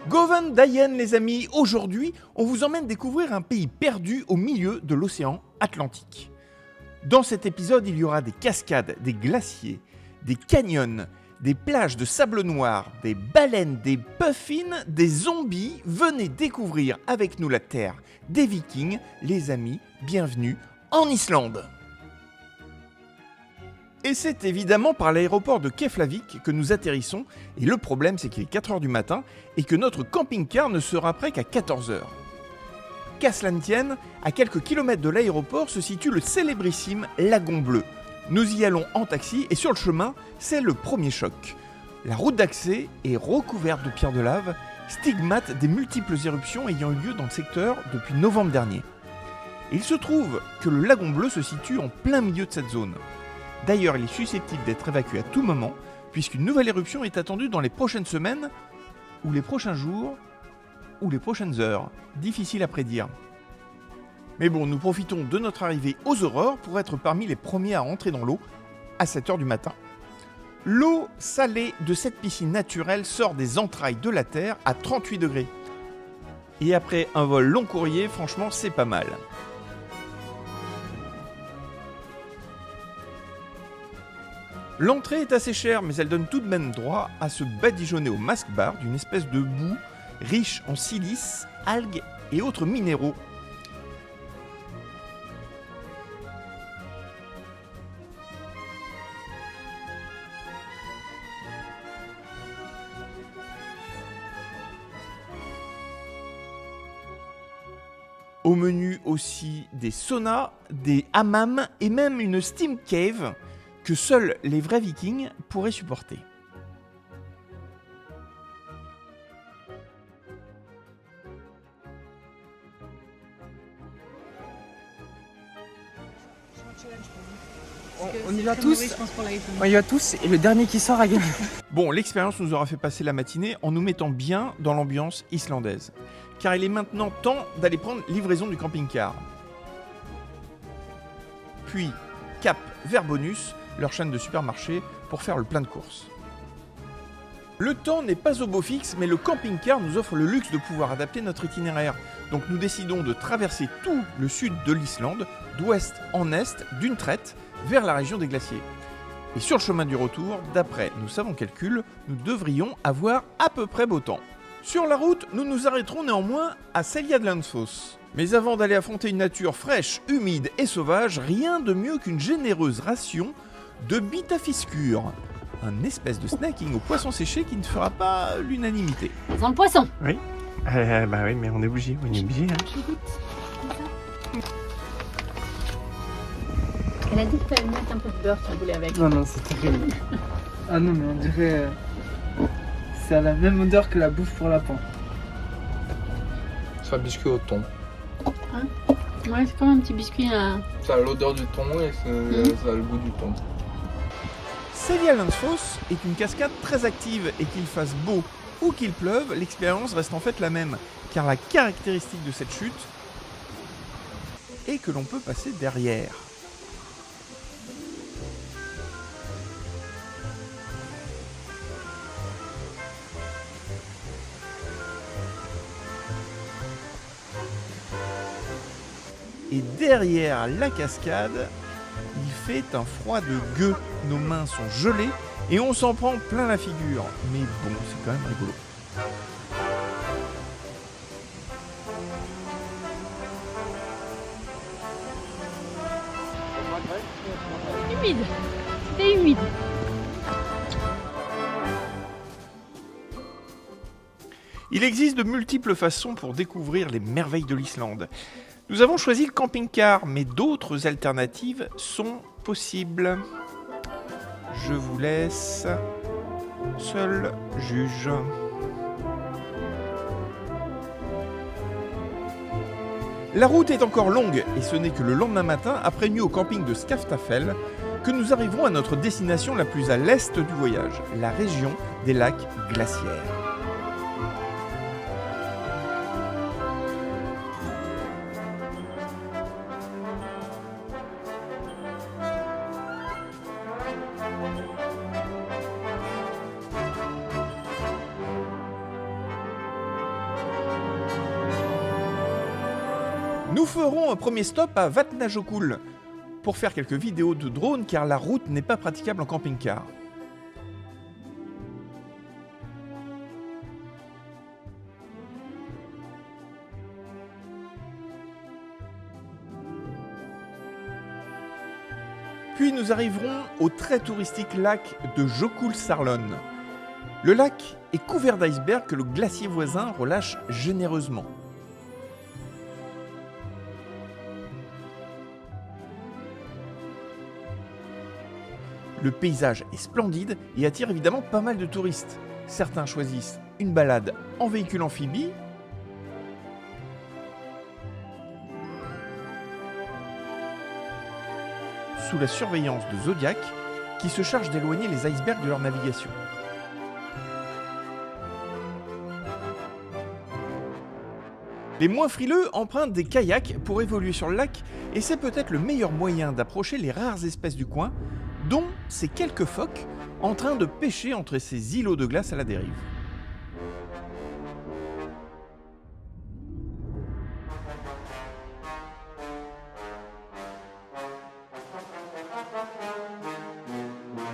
Govan Dayen les amis, aujourd'hui on vous emmène découvrir un pays perdu au milieu de l'océan Atlantique. Dans cet épisode il y aura des cascades, des glaciers, des canyons, des plages de sable noir, des baleines, des puffins, des zombies. Venez découvrir avec nous la terre des Vikings, les amis, bienvenue en Islande. Et c'est évidemment par l'aéroport de Keflavik que nous atterrissons, et le problème c'est qu'il est 4h du matin et que notre camping-car ne sera prêt qu'à 14h. Qu'à cela ne tienne, à quelques kilomètres de l'aéroport se situe le célébrissime Lagon Bleu. Nous y allons en taxi et sur le chemin, c'est le premier choc. La route d'accès est recouverte de pierres de lave, stigmate des multiples éruptions ayant eu lieu dans le secteur depuis novembre dernier. Et il se trouve que le Lagon Bleu se situe en plein milieu de cette zone. D'ailleurs, il est susceptible d'être évacué à tout moment, puisqu'une nouvelle éruption est attendue dans les prochaines semaines, ou les prochains jours, ou les prochaines heures. Difficile à prédire. Mais bon, nous profitons de notre arrivée aux aurores pour être parmi les premiers à entrer dans l'eau à 7h du matin. L'eau salée de cette piscine naturelle sort des entrailles de la Terre à 38 degrés. Et après un vol long courrier, franchement, c'est pas mal. L'entrée est assez chère, mais elle donne tout de même droit à se badigeonner au masque bar d'une espèce de boue riche en silice, algues et autres minéraux. Au menu aussi des saunas, des hammams et même une steam cave que seuls les vrais Vikings pourraient supporter. On y va tous. On y va tous et le dernier qui sort a gagné. Bon, l'expérience nous aura fait passer la matinée en nous mettant bien dans l'ambiance islandaise. Car il est maintenant temps d'aller prendre livraison du camping-car. Puis, cap vers Bonus, leur chaîne de supermarché, pour faire le plein de courses. Le temps n'est pas au beau fixe, mais le camping-car nous offre le luxe de pouvoir adapter notre itinéraire. Donc nous décidons de traverser tout le sud de l'Islande, d'ouest en est, d'une traite, vers la région des glaciers. Et sur le chemin du retour, d'après nos savants calculs, nous devrions avoir à peu près beau temps. Sur la route, nous nous arrêterons néanmoins à Seljalandsfoss. Mais avant d'aller affronter une nature fraîche, humide et sauvage, rien de mieux qu'une généreuse ration de bitafiscure. Un espèce de snacking au poisson séché qui ne fera pas l'unanimité. Sans le poisson. Oui. Bah oui, mais on est obligé, Hein. Elle a dit que tu allais mettre un peu de beurre si tu voulais avec. Non, c'est terrible. Ah non, mais on dirait. C'est à la même odeur que la bouffe pour lapin. C'est un biscuit au thon. Ouais, c'est comme un petit biscuit à... Ça a l'odeur du thon et ça a le goût du thon. Seljalandsfoss est une cascade très active et qu'il fasse beau ou qu'il pleuve, l'expérience reste en fait la même. Car la caractéristique de cette chute est que l'on peut passer derrière. Et derrière la cascade, il fait un froid de gueux. Nos mains sont gelées et on s'en prend plein la figure. Mais bon, c'est quand même rigolo. humide. C'était humide. Il existe de multiples façons pour découvrir les merveilles de l'Islande. Nous avons choisi le camping-car, mais d'autres alternatives sont possibles. Je vous laisse seul juge. La route est encore longue et ce n'est que le lendemain matin, après nuit au camping de Skaftafell, que nous arriverons à notre destination la plus à l'est du voyage, la région des lacs glaciaires. Nous ferons un premier stop à Vatnajökull pour faire quelques vidéos de drone car la route n'est pas praticable en camping-car. Puis nous arriverons au très touristique lac de Jökulsárlón. Le lac est couvert d'icebergs que le glacier voisin relâche généreusement. Le paysage est splendide et attire évidemment pas mal de touristes. Certains choisissent une balade en véhicule amphibie, sous la surveillance de Zodiac, qui se charge d'éloigner les icebergs de leur navigation. Les moins frileux empruntent des kayaks pour évoluer sur le lac et c'est peut-être le meilleur moyen d'approcher les rares espèces du coin, dont ces quelques phoques en train de pêcher entre ces îlots de glace à la dérive.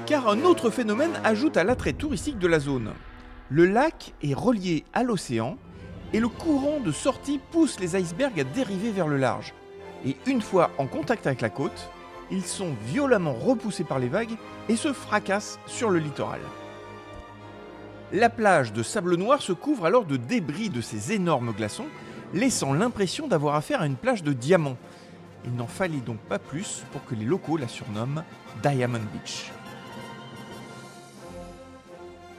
Car un autre phénomène ajoute à l'attrait touristique de la zone. Le lac est relié à l'océan et le courant de sortie pousse les icebergs à dériver vers le large. Et une fois en contact avec la côte, ils sont violemment repoussés par les vagues et se fracassent sur le littoral. La plage de sable noir se couvre alors de débris de ces énormes glaçons, laissant l'impression d'avoir affaire à une plage de diamants. Il n'en fallait donc pas plus pour que les locaux la surnomment Diamond Beach.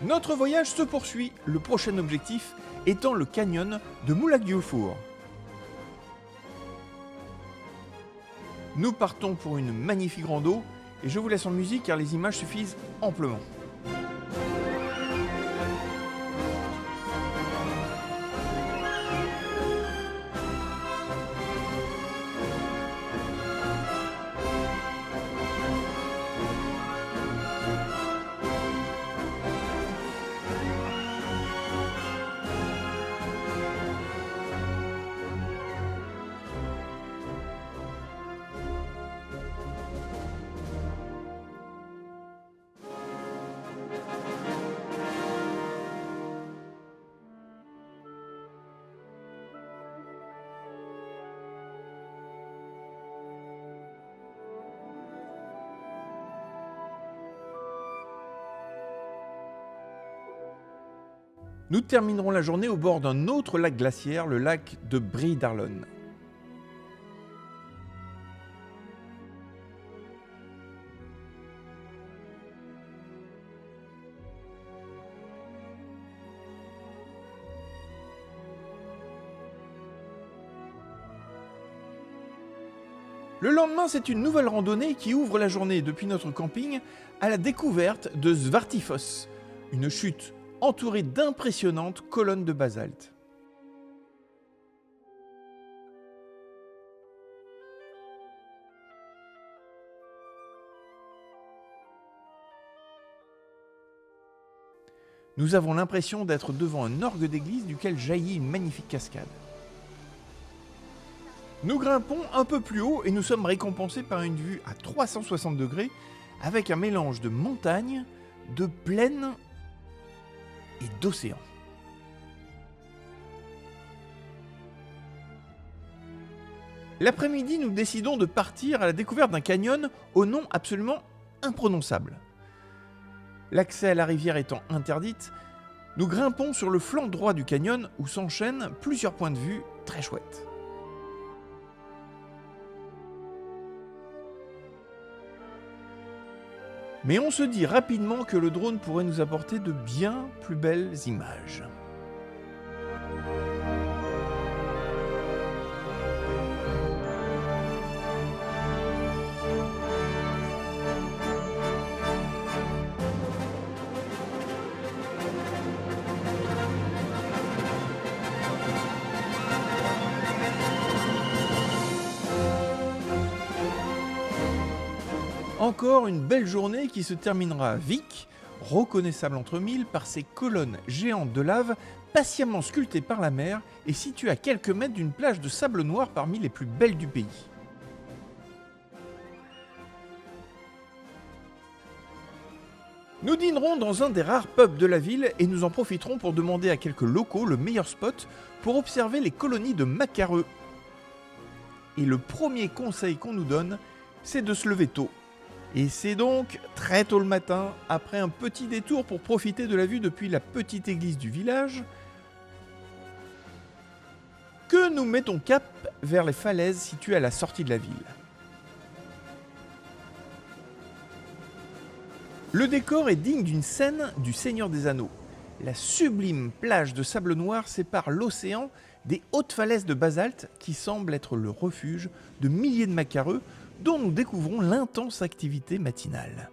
Notre voyage se poursuit, le prochain objectif étant le canyon de Múlagjúfur. Nous partons pour une magnifique rando et je vous laisse en musique car les images suffisent amplement. Nous terminerons la journée au bord d'un autre lac glaciaire, le lac de Bríðarlón. Le lendemain, c'est une nouvelle randonnée qui ouvre la journée depuis notre camping à la découverte de Svartifoss, une chute entourée d'impressionnantes colonnes de basalte. Nous avons l'impression d'être devant un orgue d'église duquel jaillit une magnifique cascade. Nous grimpons un peu plus haut et nous sommes récompensés par une vue à 360 degrés avec un mélange de montagnes, de plaines et d'océan. L'après-midi, nous décidons de partir à la découverte d'un canyon au nom absolument imprononçable. L'accès à la rivière étant interdite, nous grimpons sur le flanc droit du canyon où s'enchaînent plusieurs points de vue très chouettes. Mais on se dit rapidement que le drone pourrait nous apporter de bien plus belles images. Encore une belle journée qui se terminera à Vík, reconnaissable entre mille par ses colonnes géantes de lave patiemment sculptée par la mer et située à quelques mètres d'une plage de sable noir parmi les plus belles du pays. Nous dînerons dans un des rares pubs de la ville et nous en profiterons pour demander à quelques locaux le meilleur spot pour observer les colonies de macareux. Et le premier conseil qu'on nous donne, c'est de se lever tôt. Et c'est donc très tôt le matin, après un petit détour pour profiter de la vue depuis la petite église du village, que nous mettons cap vers les falaises situées à la sortie de la ville. Le décor est digne d'une scène du Seigneur des Anneaux. La sublime plage de sable noir sépare l'océan des hautes falaises de basalte qui semblent être le refuge de milliers de macareux dont nous découvrons l'intense activité matinale.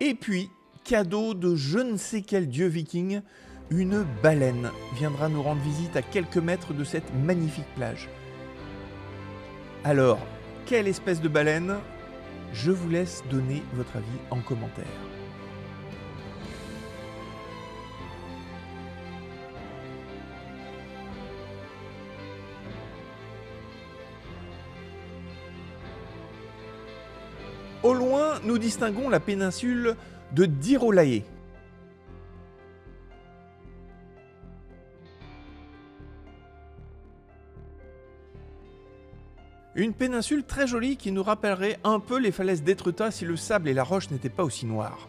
Et puis, cadeau de je ne sais quel dieu viking, une baleine viendra nous rendre visite à quelques mètres de cette magnifique plage. Alors, quelle espèce de baleine ? Je vous laisse donner votre avis en commentaire. Au loin, nous distinguons la péninsule de Dirolae. Une péninsule très jolie qui nous rappellerait un peu les falaises d'Étretat si le sable et la roche n'étaient pas aussi noirs.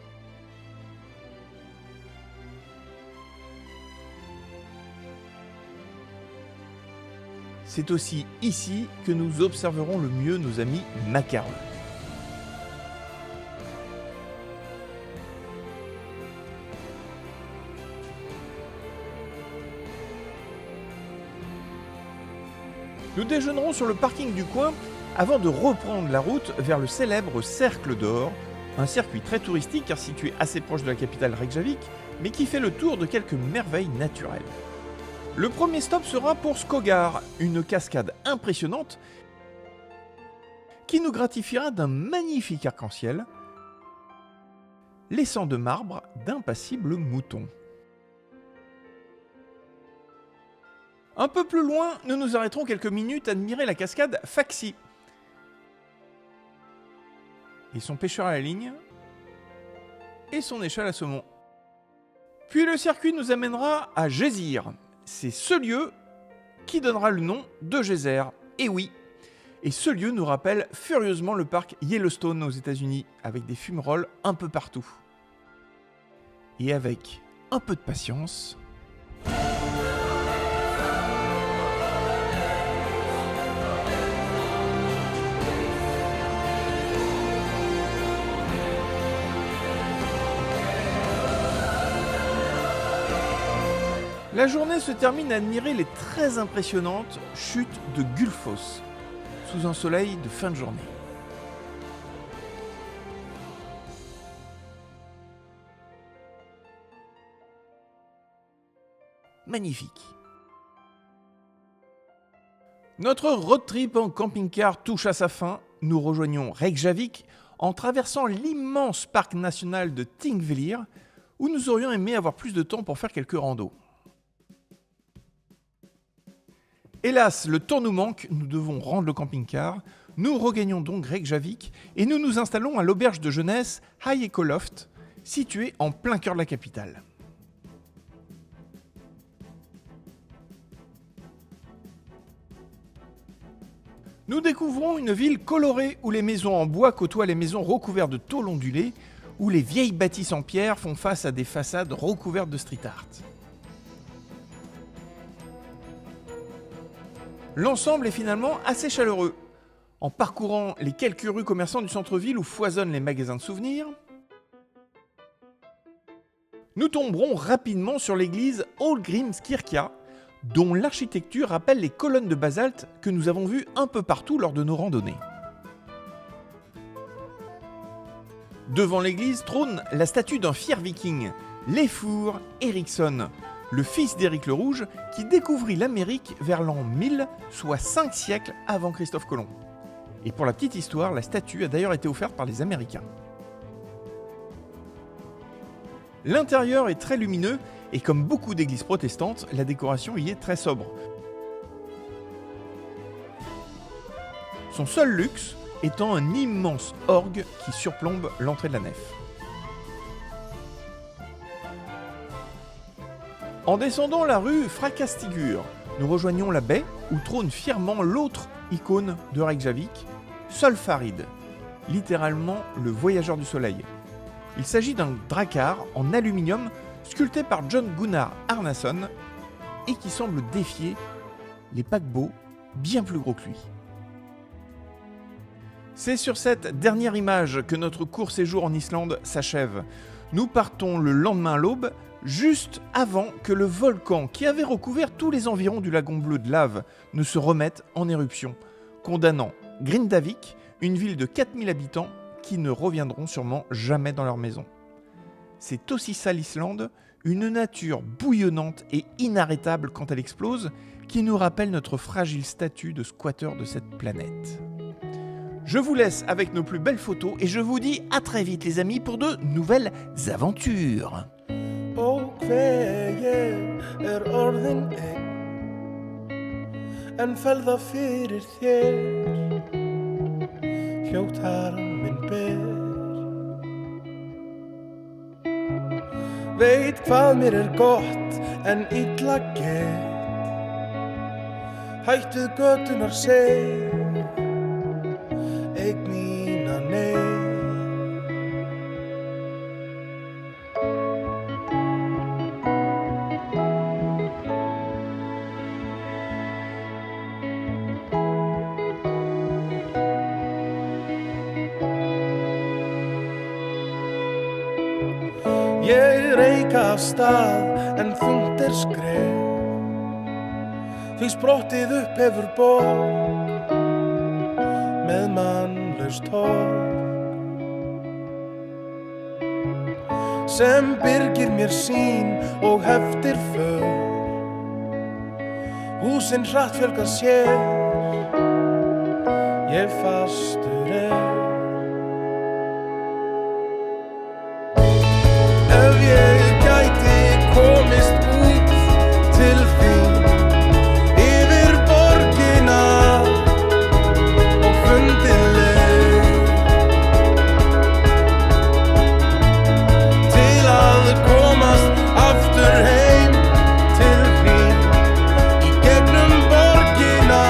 C'est aussi ici que nous observerons le mieux nos amis macareux. Nous déjeunerons sur le parking du coin avant de reprendre la route vers le célèbre Cercle d'Or, un circuit très touristique car situé assez proche de la capitale Reykjavik, mais qui fait le tour de quelques merveilles naturelles. Le premier stop sera pour Skogar, une cascade impressionnante qui nous gratifiera d'un magnifique arc-en-ciel, laissant de marbre d'impassibles moutons. Un peu plus loin, nous nous arrêterons quelques minutes à admirer la cascade Faxi. Et son pêcheur à la ligne, et son échelle à saumon. Puis le circuit nous amènera à Geyser. C'est ce lieu qui donnera le nom de Geyser. Et oui, et ce lieu nous rappelle furieusement le parc Yellowstone aux États-Unis, avec des fumerolles un peu partout. Et avec un peu de patience... La journée se termine à admirer les très impressionnantes chutes de Gullfoss, sous un soleil de fin de journée. Magnifique. Notre road trip en camping-car touche à sa fin. Nous rejoignons Reykjavik en traversant l'immense parc national de Thingvellir, où nous aurions aimé avoir plus de temps pour faire quelques randos. Hélas, le temps nous manque, nous devons rendre le camping-car. Nous regagnons donc Reykjavik et nous nous installons à l'auberge de jeunesse Hayekoloft, située en plein cœur de la capitale. Nous découvrons une ville colorée où les maisons en bois côtoient les maisons recouvertes de tôles ondulées, où les vieilles bâtisses en pierre font face à des façades recouvertes de street art. L'ensemble est finalement assez chaleureux. En parcourant les quelques rues commerçantes du centre-ville où foisonnent les magasins de souvenirs, nous tomberons rapidement sur l'église Hallgrímskirkja, dont l'architecture rappelle les colonnes de basalte que nous avons vues un peu partout lors de nos randonnées. Devant l'église trône la statue d'un fier viking, Leifur Eriksson, le fils d'Éric le Rouge qui découvrit l'Amérique vers l'an 1000, soit 5 siècles avant Christophe Colomb. Et pour la petite histoire, la statue a d'ailleurs été offerte par les Américains. L'intérieur est très lumineux et comme beaucoup d'églises protestantes, la décoration y est très sobre. Son seul luxe étant un immense orgue qui surplombe l'entrée de la nef. En descendant la rue Frakastigur, nous rejoignons la baie où trône fièrement l'autre icône de Reykjavik, Sólfarid, littéralement le voyageur du soleil. Il s'agit d'un drakkar en aluminium sculpté par John Gunnar Arnason et qui semble défier les paquebots bien plus gros que lui. C'est sur cette dernière image que notre court séjour en Islande s'achève. Nous partons le lendemain à l'aube, juste avant que le volcan qui avait recouvert tous les environs du lagon bleu de lave ne se remette en éruption, condamnant Grindavik, une ville de 4000 habitants qui ne reviendront sûrement jamais dans leur maison. C'est aussi ça l'Islande, une nature bouillonnante et inarrêtable quand elle explose, qui nous rappelle notre fragile statut de squatter de cette planète. Je vous laisse avec nos plus belles photos et je vous dis à très vite les amis pour de nouvelles aventures. Ó hve ég orðin einn en fel það fyrir þér hljótt harminn ber veit hvað mér gott en illa get hætt við götunar seg eign mína nei Ég reik af stað en þungt skref því sprottið upp hefur borg með mannlaust torg sem byrgir mér sýn og heftir för húsin hratt fjölga sér ég fastur Ef ég gæti komist út til þín yfir borgina og fundið leið til að komast aftur heim til þín í gegnum borgina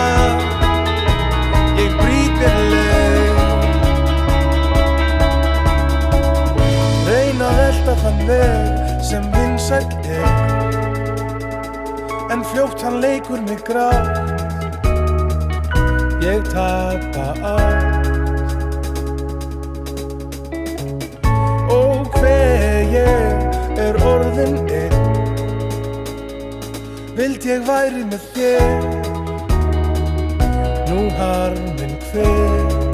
ég brýt mér leið reyna að velta þann veg sem vinsæll en fljótt hann leikur mig grátt ég tapa allt og hve ég orðin einn vild ég væri með þér nú harminn hver